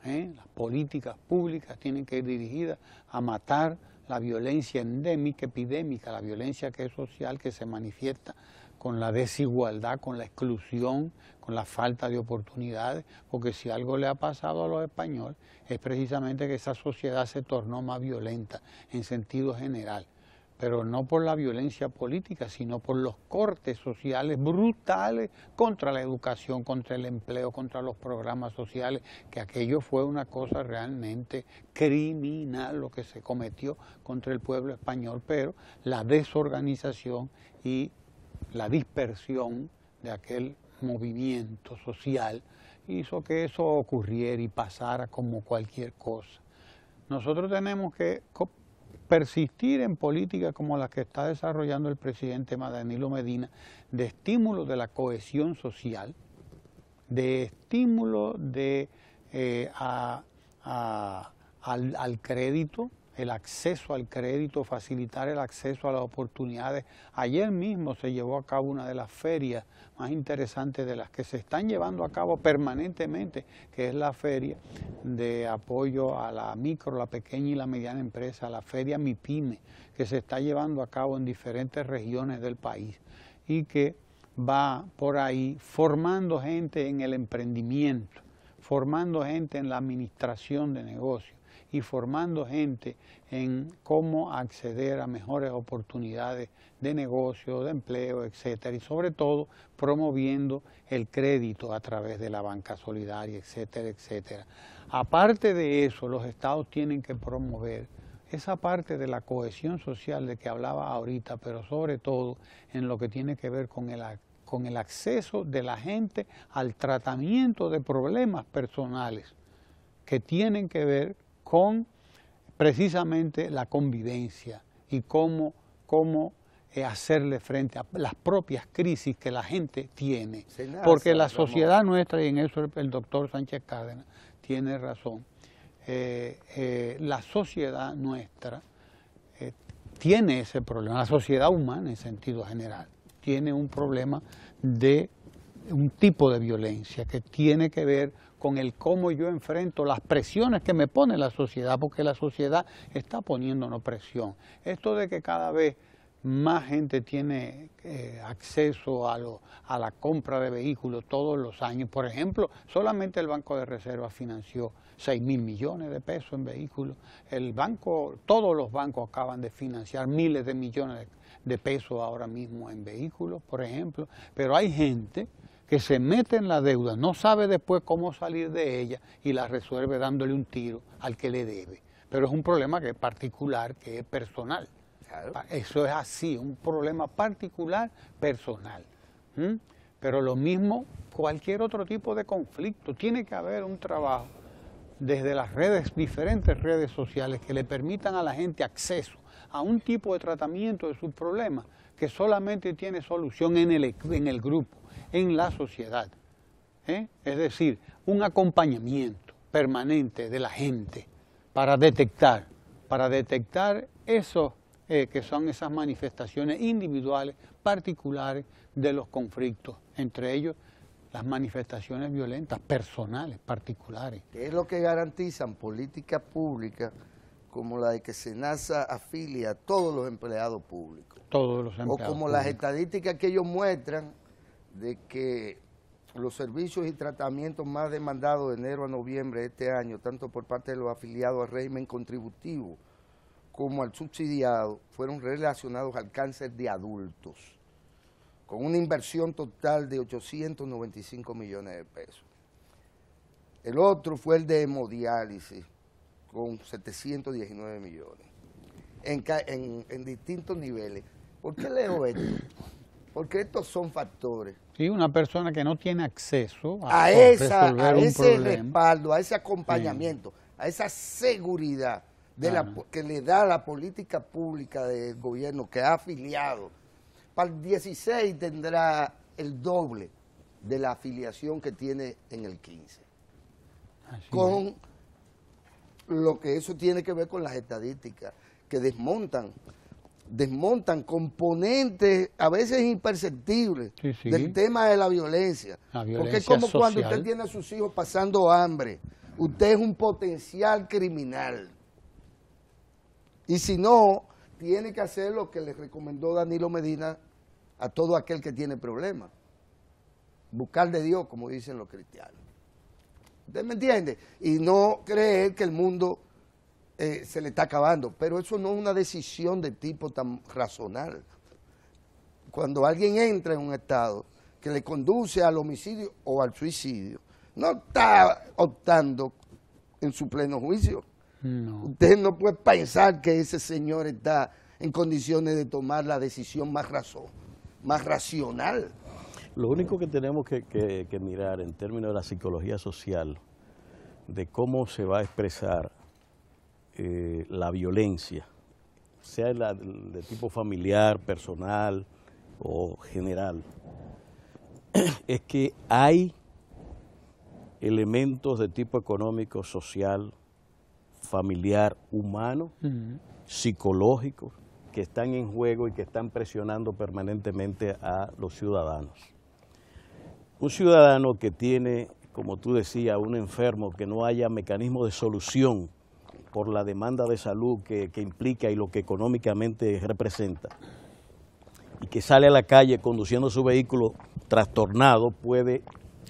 Las políticas públicas tienen que ir dirigidas a matar la violencia endémica, epidémica, la violencia que es social, que se manifiesta con la desigualdad, con la exclusión, con la falta de oportunidades, porque si algo le ha pasado a los españoles es precisamente que esa sociedad se tornó más violenta en sentido general, pero no por la violencia política, sino por los cortes sociales brutales contra la educación, contra el empleo, contra los programas sociales, que aquello fue una cosa realmente criminal lo que se cometió contra el pueblo español, pero la desorganización y la dispersión de aquel movimiento social hizo que eso ocurriera y pasara como cualquier cosa. Nosotros tenemos que persistir en políticas como las que está desarrollando el presidente Danilo Medina, de estímulo de la cohesión social, de estímulo al crédito, el acceso al crédito, facilitar el acceso a las oportunidades. Ayer mismo se llevó a cabo una de las ferias más interesantes de las que se están llevando a cabo permanentemente, que es la feria de apoyo a la micro, la pequeña y la mediana empresa, la feria MIPYME, que se está llevando a cabo en diferentes regiones del país y que va por ahí formando gente en el emprendimiento, formando gente en la administración de negocios y formando gente en cómo acceder a mejores oportunidades de negocio, de empleo, etcétera, y sobre todo promoviendo el crédito a través de la banca solidaria, etcétera, etcétera. Aparte de eso, los estados tienen que promover esa parte de la cohesión social de que hablaba ahorita, pero sobre todo en lo que tiene que ver con el acceso de la gente al tratamiento de problemas personales que tienen que ver con precisamente la convivencia y cómo hacerle frente a las propias crisis que la gente tiene. Porque la sociedad nuestra, y en eso el doctor Sánchez Cárdenas tiene razón, la sociedad nuestra tiene ese problema, la sociedad humana en sentido general, tiene un problema de un tipo de violencia que tiene que ver con el cómo yo enfrento las presiones que me pone la sociedad, porque la sociedad está poniéndonos presión. Esto de que cada vez más gente tiene acceso a la compra de vehículos todos los años. Por ejemplo, solamente el Banco de Reserva financió 6.000 millones de pesos en vehículos. Todos los bancos acaban de financiar miles de millones de pesos ahora mismo en vehículos, por ejemplo. Pero hay gente que se mete en la deuda, no sabe después cómo salir de ella y la resuelve dándole un tiro al que le debe. Pero es un problema que es particular, que es personal. Claro. Eso es así, un problema particular, personal. Pero lo mismo, cualquier otro tipo de conflicto. Tiene que haber un trabajo desde las diferentes redes sociales que le permitan a la gente acceso a un tipo de tratamiento de sus problemas que solamente tiene solución en el grupo, en la sociedad. Es decir, un acompañamiento permanente de la gente para detectar eso que son esas manifestaciones individuales, particulares de los conflictos, entre ellos las manifestaciones violentas, personales, particulares. ¿Qué es lo que garantizan políticas públicas como la de que SENASA afilia a todos los empleados públicos? Todos los empleados o como públicos. Las estadísticas que ellos muestran de que los servicios y tratamientos más demandados de enero a noviembre de este año, tanto por parte de los afiliados al régimen contributivo como al subsidiado, fueron relacionados al cáncer de adultos, con una inversión total de 895 millones de pesos. El otro fue el de hemodiálisis, con 719 millones, en distintos niveles. ¿Por qué leo esto? Porque estos son factores. Sí, una persona que no tiene acceso a ese respaldo, a ese acompañamiento, sí, a esa seguridad que le da la política pública del gobierno que ha afiliado. Para el 16 tendrá el doble de la afiliación que tiene en el 15. Así con lo que eso tiene que ver con las estadísticas, que desmontan componentes a veces imperceptibles del tema de la violencia. Porque es como social. Cuando usted tiene a sus hijos pasando hambre, usted es un potencial criminal. Y si no, tiene que hacer lo que le recomendó Danilo Medina a todo aquel que tiene problemas. Buscar de Dios, como dicen los cristianos. ¿Usted me entiende? Y no creer que el mundo se le está acabando. Pero eso no es una decisión de tipo tan racional. Cuando alguien entra en un estado que le conduce al homicidio o al suicidio, no está optando en su pleno juicio. No. Usted no puede pensar que ese señor está en condiciones de tomar la decisión más racional. Lo único que tenemos que mirar en términos de la psicología social, de cómo se va a expresar la violencia, sea de tipo familiar, personal o general, es que hay elementos de tipo económico, social, familiar humano, psicológicos, que están en juego y que están presionando permanentemente a los ciudadanos. Un ciudadano que tiene, como tú decías, un enfermo, que no haya mecanismo de solución por la demanda de salud que implica y lo que económicamente representa, y que sale a la calle conduciendo su vehículo trastornado, puede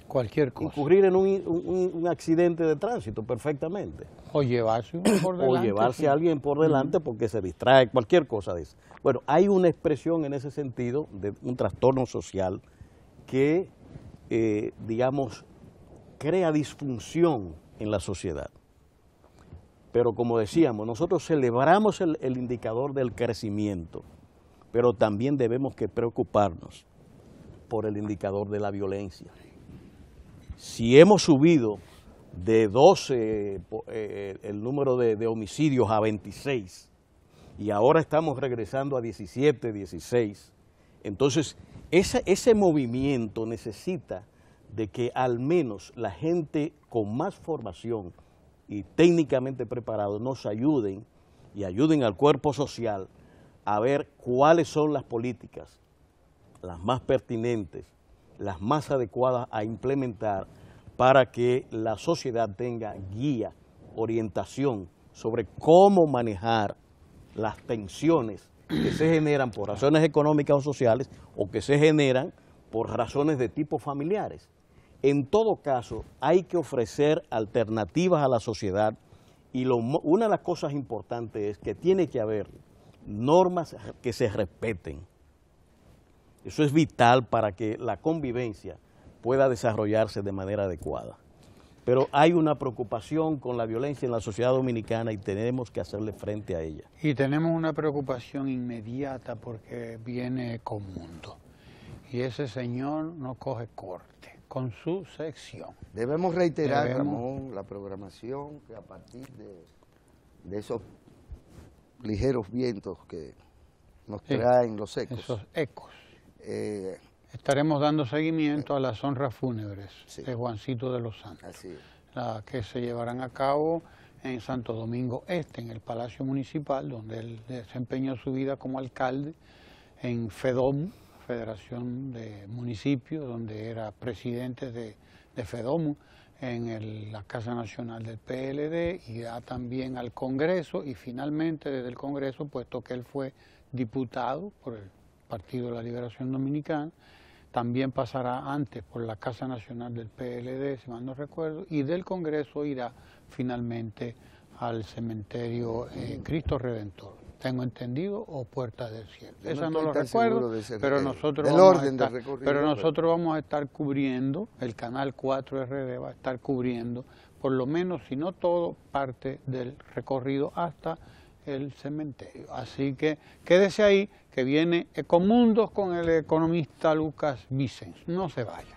cualquier cosa, incurrir en un accidente de tránsito perfectamente. O llevarse uno por delante. O llevarse a alguien por delante porque se distrae, cualquier cosa de eso. Bueno, hay una expresión en ese sentido de un trastorno social que, digamos, crea disfunción en la sociedad. Pero como decíamos, nosotros celebramos el indicador del crecimiento, pero también debemos que preocuparnos por el indicador de la violencia. Si hemos subido de 12 el número de homicidios a 26 y ahora estamos regresando a 17, 16, entonces ese movimiento necesita de que al menos la gente con más formación y técnicamente preparados nos ayuden y ayuden al cuerpo social a ver cuáles son las políticas, las más pertinentes, las más adecuadas a implementar para que la sociedad tenga guía, orientación sobre cómo manejar las tensiones que se generan por razones económicas o sociales o que se generan por razones de tipo familiares. En todo caso, hay que ofrecer alternativas a la sociedad y una de las cosas importantes es que tiene que haber normas que se respeten. Eso es vital para que la convivencia pueda desarrollarse de manera adecuada. Pero hay una preocupación con la violencia en la sociedad dominicana y tenemos que hacerle frente a ella. Y tenemos una preocupación inmediata porque viene Ecomundo. Y ese señor no coge corte con su sección. Debemos reiterar, Ramón, la programación que a partir de esos ligeros vientos que nos traen los ecos. Esos ecos. Estaremos dando seguimiento a las honras fúnebres de Juancito de los Santos, que se llevarán a cabo en Santo Domingo Este, en el Palacio Municipal, donde él desempeñó su vida como alcalde, en FEDOMU, Federación de Municipios, donde era presidente de FEDOMU, en la Casa Nacional del PLD, y ya también al Congreso, y finalmente desde el Congreso, puesto que él fue diputado por el Partido de la Liberación Dominicana, también pasará antes por la Casa Nacional del PLD, si mal no recuerdo, y del Congreso irá finalmente al cementerio Cristo Redentor, tengo entendido, o Puerta del Cielo. Esa no lo recuerdo, pero nosotros vamos a estar cubriendo, el canal 4RD va a estar cubriendo, por lo menos, si no todo, parte del recorrido hasta el cementerio. Así que quédese ahí, que viene Ecomundos con el economista Lucas Vicens. No se vaya.